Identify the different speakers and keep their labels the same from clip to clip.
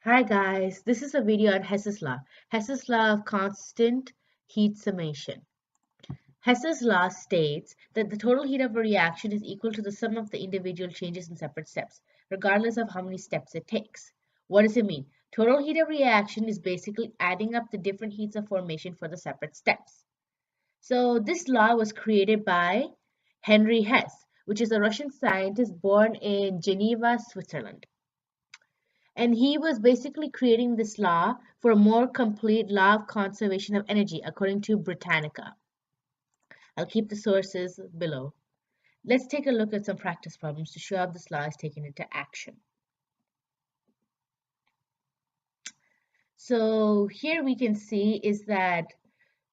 Speaker 1: Hi guys, this is a video on Hess's law. Hess's law of constant heat summation. Hess's law states that the total heat of a reaction is equal to the sum of the individual changes in separate steps, regardless of how many steps it takes. What does it mean? Total heat of reaction is basically adding up the different heats of formation for the separate steps. So this law was created by Henry Hess, which is a Russian scientist born in Geneva, Switzerland. And he was basically creating this law for a more complete law of conservation of energy, according to Britannica. I'll keep the sources below. Let's take a look at some practice problems to show how this law is taken into action. So here we can see is that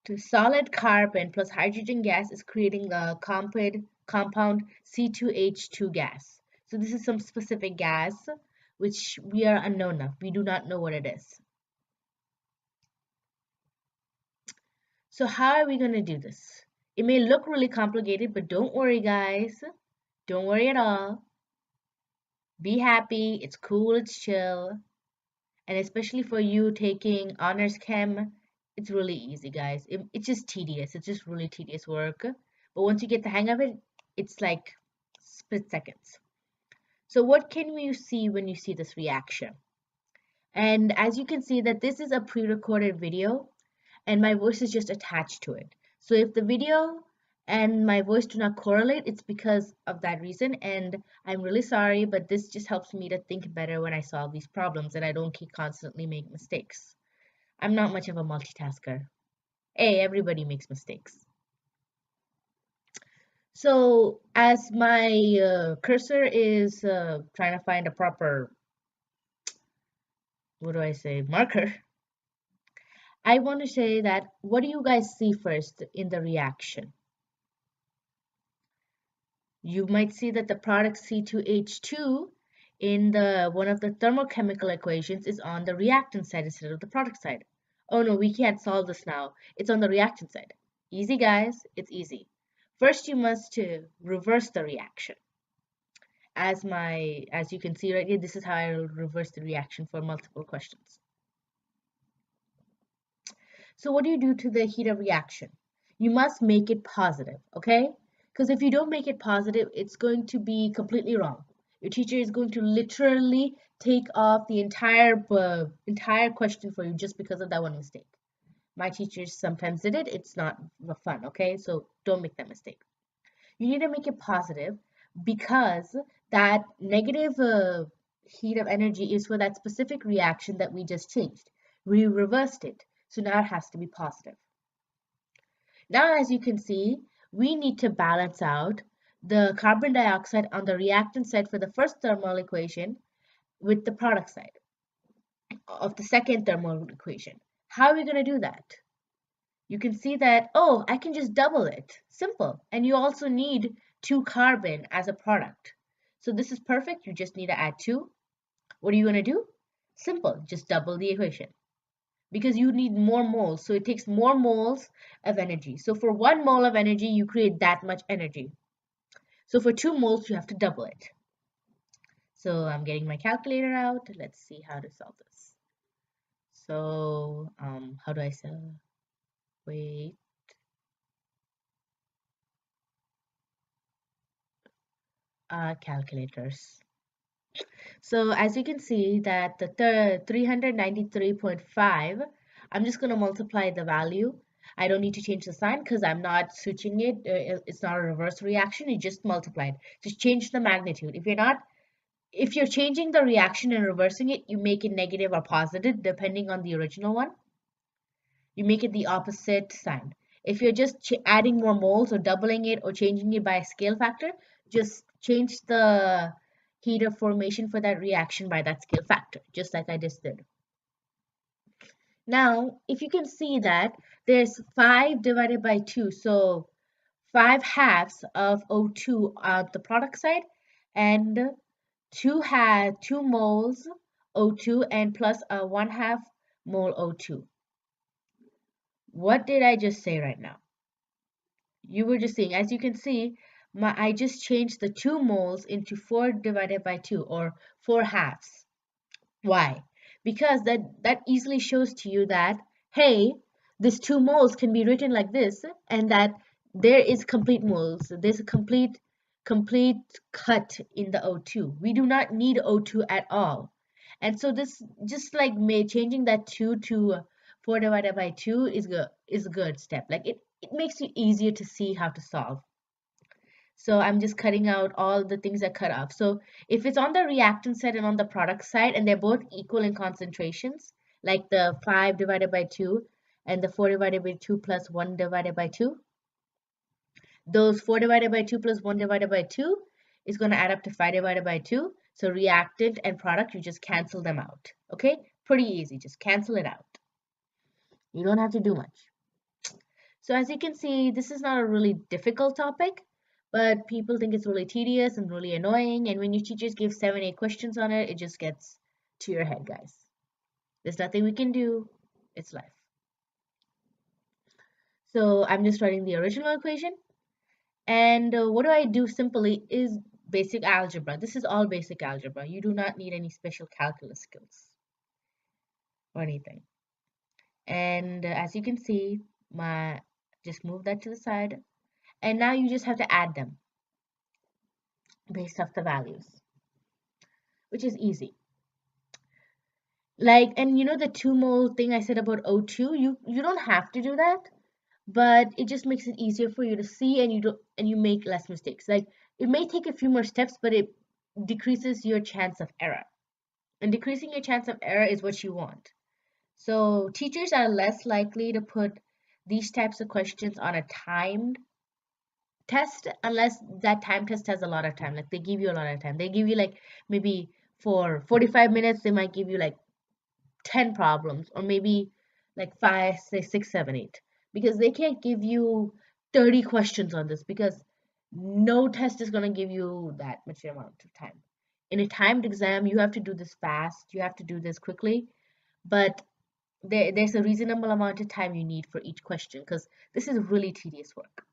Speaker 1: to solid carbon plus hydrogen gas is creating a compound C2H2 gas. So this is some specific gas which we are unknown of. We do not know what it is. So how are we going to do this? It may look really complicated, but don't worry, guys. Don't worry at all. Be happy. It's cool. It's chill. And especially for you taking honors chem, it's really easy, guys. It's just tedious. It's just really tedious work. But once you get the hang of it, it's like split seconds. So what can you see when you see this reaction? And as you can see that this is a pre-recorded video and my voice is just attached to it. So if the video and my voice do not correlate, it's because of that reason, and I'm really sorry, but this just helps me to think better when I solve these problems and I don't keep constantly make mistakes. I'm not much of a multitasker. Hey, everybody makes mistakes. So as my cursor is trying to find a proper, what do I say, marker, I want to say that what do you guys see first in the reaction? You might see that the product C2H2 in the one of the thermochemical equations is on the reactant side instead of the product side. Oh no, we can't solve this now. It's on the reactant side. Easy guys, it's easy. First you must reverse the reaction. As you can see right here, this is how I will reverse the reaction for multiple questions. So what do you do to the heat of reaction? You must make it positive, okay? Because if you don't make it positive, it's going to be completely wrong. Your teacher is going to literally take off the entire question for you just because of that one mistake. My teachers sometimes did it. It's not fun, okay? So don't make that mistake. You need to make it positive because that negative heat of energy is for that specific reaction that we just changed. We reversed it. So now it has to be positive. Now, as you can see, we need to balance out the carbon dioxide on the reactant side for the first thermal equation with the product side of the second thermal equation. How are we going to do that? You can see that, oh, I can just double it. Simple. And you also need 2 carbon as a product. So this is perfect. You just need to add 2. What are you going to do? Simple. Just double the equation. Because you need more moles. So it takes more moles of energy. So for 1 mole of energy, you create that much energy. So for 2 moles, you have to double it. So I'm getting my calculator out. Let's see how to solve this. So how do I solve? Wait. Calculators. So as you can see that the 393.5, I'm just going to multiply the value. I don't need to change the sign because I'm not switching it. It's not a reverse reaction. You just multiply it. Just change the magnitude. If you're changing the reaction and reversing it, you make it negative or positive depending on the original one. You make it the opposite sign. If you're just adding more moles or doubling it or changing it by a scale factor, just change the heat of formation for that reaction by that scale factor, just like I just did. Now, if you can see that there's 5 divided by 2, so 5 halves of O2 on the product side and 2 moles O2 and plus a 1/2 mole O2. What did I just say right now? You were just seeing, as you can see, I just changed the 2 moles into 4 divided by 2 or 4 halves. Why? because that easily shows to you that, hey, this 2 moles can be written like this, and that there is complete moles. There's a complete cut in the O2. We do not need O2 at all. And so this just like changing that 2 to 4 divided by 2 is a good step. Like it makes it easier to see how to solve. So I'm just cutting out all the things that cut off. So if it's on the reactant side and on the product side, and they're both equal in concentrations, like the 5 divided by 2 and the 4 divided by 2 plus 1 divided by 2, those 4 divided by 2 plus 1 divided by 2 is going to add up to 5 divided by 2. So reactant and product, you just cancel them out. Okay? Pretty easy. Just cancel it out. You don't have to do much. So as you can see, this is not a really difficult topic, but people think it's really tedious and really annoying. And when your teachers give 7, 8 questions on it, it just gets to your head, guys. There's nothing we can do. It's life. So I'm just writing the original equation. And what do I do simply is basic algebra. This is all basic algebra. You do not need any special calculus skills or anything. And as you can see, just move that to the side. And now you just have to add them based off the values, which is easy. Like, and you know the 2 mole thing I said about O2, you don't have to do that, but it just makes it easier for you to see, and you make less mistakes. Like, it may take a few more steps, but it decreases your chance of error. And decreasing your chance of error is what you want. So teachers are less likely to put these types of questions on a timed test, unless that time test has a lot of time. Like, they give you a lot of time. They give you like maybe for 45 minutes, they might give you like 10 problems, or maybe like 5, 6, 6, 7, 8, because they can't give you 30 questions on this, because no test is going to give you that much amount of time. In a timed exam, you have to do this fast, you have to do this quickly, but there's a reasonable amount of time you need for each question, because this is really tedious work.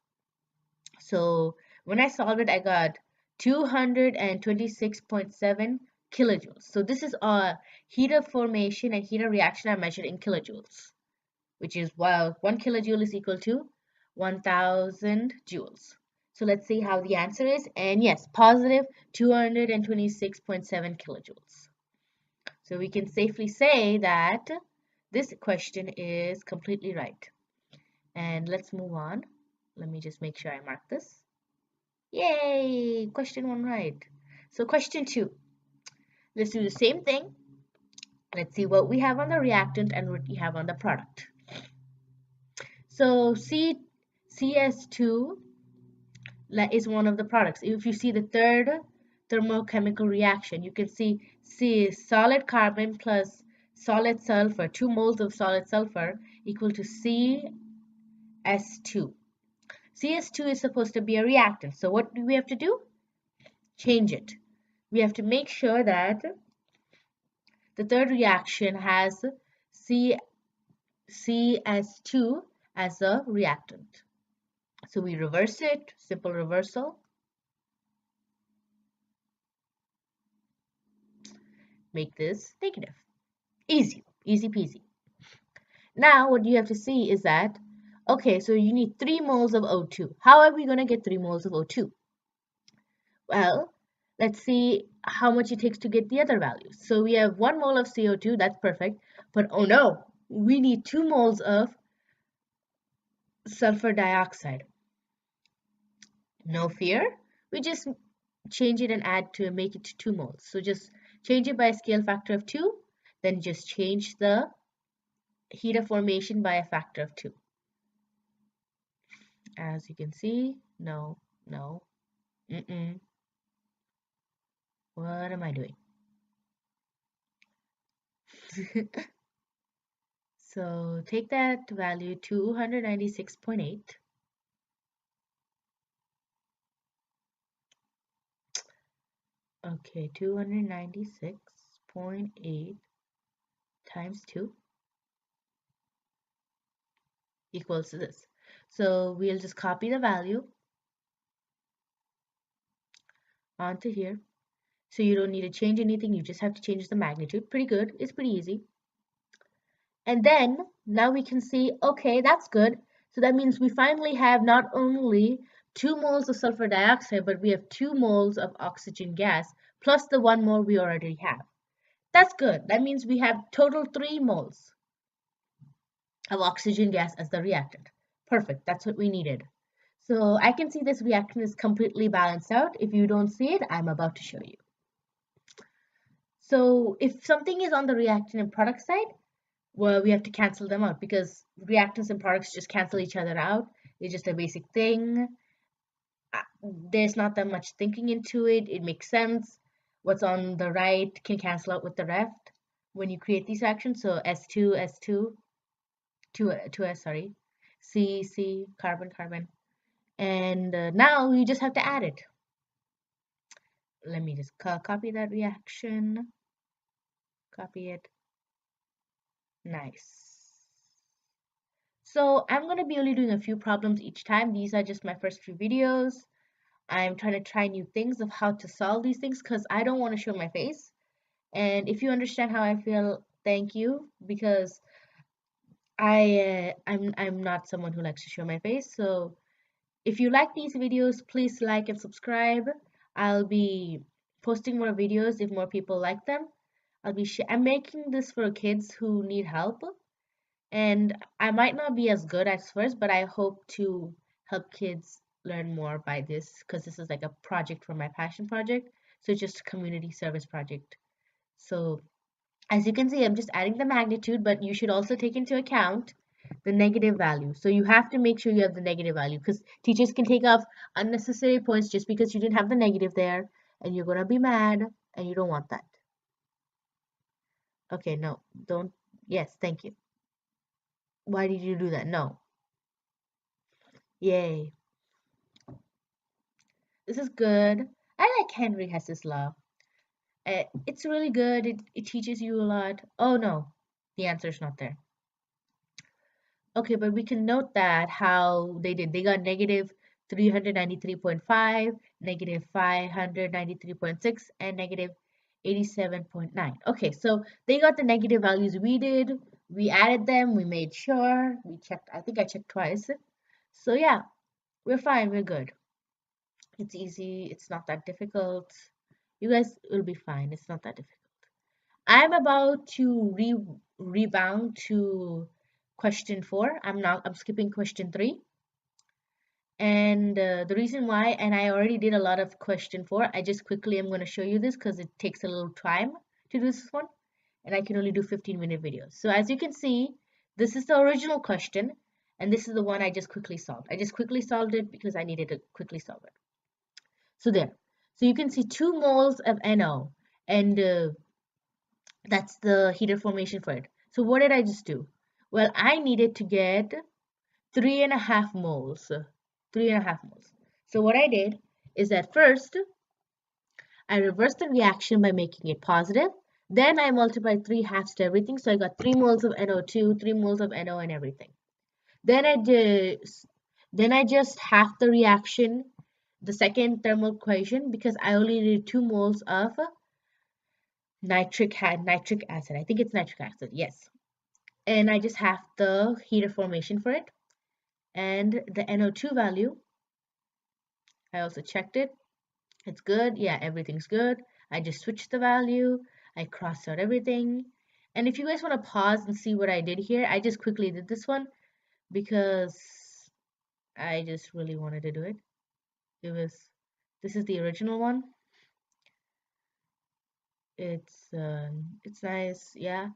Speaker 1: So when I solved it, I got 226.7 kilojoules. So this is a heat of formation and heat of reaction are measured in kilojoules, which is, well, 1 kilojoule is equal to 1000 joules. So let's see how the answer is. And yes, positive 226.7 kilojoules. So we can safely say that this question is completely right. And let's move on. Let me just make sure I mark this. Yay! Question 1 right. So question 2. Let's do the same thing. Let's see what we have on the reactant and what we have on the product. So CS2 is one of the products. If you see the third thermochemical reaction, you can see C solid carbon plus solid sulfur, 2 moles of solid sulfur equal to CS2. CS2 is supposed to be a reactant. So what do we have to do? Change it. We have to make sure that the third reaction has CS2 as a reactant. So we reverse it, simple reversal. Make this negative. Easy, easy peasy. Now what you have to see is that, okay, so you need 3 moles of O2. How are we going to get 3 moles of O2? Well, let's see how much it takes to get the other values. So we have 1 mole of CO2, that's perfect. But oh no, we need 2 moles of sulfur dioxide. No fear, we just change it and add to make it 2 moles. So just change it by a scale factor of 2, then just change the heat of formation by a factor of 2. As you can see, no, what am I doing? So take that value 296.8. Okay, 296.8 times 2 equals to this. So we'll just copy the value onto here. So you don't need to change anything, you just have to change the magnitude. Pretty good, it's pretty easy. And then now we can see, okay, that's good. So that means we finally have not only 2 moles of sulfur dioxide, but we have 2 moles of oxygen gas, plus the 1 mole we already have. That's good. That means we have total 3 moles of oxygen gas as the reactant. Perfect, that's what we needed. So I can see this reaction is completely balanced out. If you don't see it, I'm about to show you. So if something is on the reactant and product side, well, we have to cancel them out because reactants and products just cancel each other out. It's just a basic thing. There's not that much thinking into it. It makes sense. What's on the right can cancel out with the left when you create these reactions. So S2, S2, 2S, sorry, C, C, carbon, carbon. And now you just have to add it. Let me just copy that reaction. Copy it. Nice. So I'm going to be only doing a few problems each time. These are just my first few videos. I'm trying to try new things of how to solve these things because I don't want to show my face. And if you understand how I feel, thank you, because I'm not someone who likes to show my face. So if you like these videos, please like and subscribe. I'll be posting more videos if more people like them. I'm making this for kids who need help, and I might not be as good at first, but I hope to help kids learn more by this because this is like a project for my passion project. So it's just a community service project. So as you can see, I'm just adding the magnitude, but you should also take into account the negative value. So you have to make sure you have the negative value because teachers can take off unnecessary points just because you didn't have the negative there, and you're gonna be mad, and you don't want that. Okay, no, don't. Yes, thank you. Why did you do that? No. Yay. This is good. I like Henry Hess's law. It's really good. It teaches you a lot. Oh no, the answer's not there. Okay, but we can note that how they did. They got negative 393.5, negative 593.6, and negative 87.9. Okay, so they got the negative values we did. We added them. We made sure. We checked. I think I checked twice. So yeah, we're fine. We're good. It's easy. It's not that difficult. You guys will be fine. It's not that difficult. I'm about to rebound to question 4. I'm skipping question 3. And the reason why, and I already did a lot of question 4. I just quickly am going to show you this because it takes a little time to do this one. And I can only do 15-minute videos. So as you can see, this is the original question. And this is the one I just quickly solved. I just quickly solved it because I needed to quickly solve it. So there. So you can see 2 moles of NO. And that's the heater formation for it. So what did I just do? Well, I needed to get 3.5 moles. 3.5 moles. So what I did is that first, I reversed the reaction by making it positive. Then I multiplied 3 halves to everything. So I got 3 moles of NO2, 3 moles of NO and everything. Then I just halved the reaction, the second thermal equation, because I only needed 2 moles of nitric acid. I think it's nitric acid, yes. And I just have the heater formation for it. And the NO2 value, I also checked it. It's good. Yeah, everything's good. I just switched the value. I crossed out everything. And if you guys want to pause and see what I did here, I just quickly did this one because I just really wanted to do it. This is the original one. It's nice, yeah.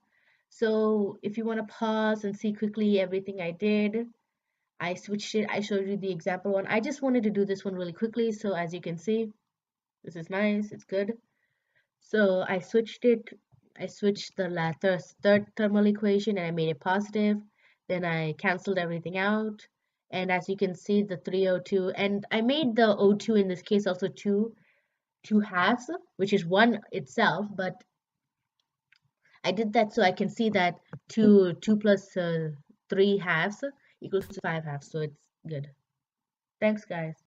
Speaker 1: So if you want to pause and see quickly everything I did, I switched it. I showed you the example one. I just wanted to do this one really quickly. So as you can see, this is nice. It's good. So I switched it. I switched the third thermal equation and I made it positive. Then I canceled everything out. And as you can see, the 3O2, and I made the O2 in this case also two halves, which is one itself, but I did that so I can see that 2 plus 3 halves equals to 5 halves, so it's good. Thanks, guys.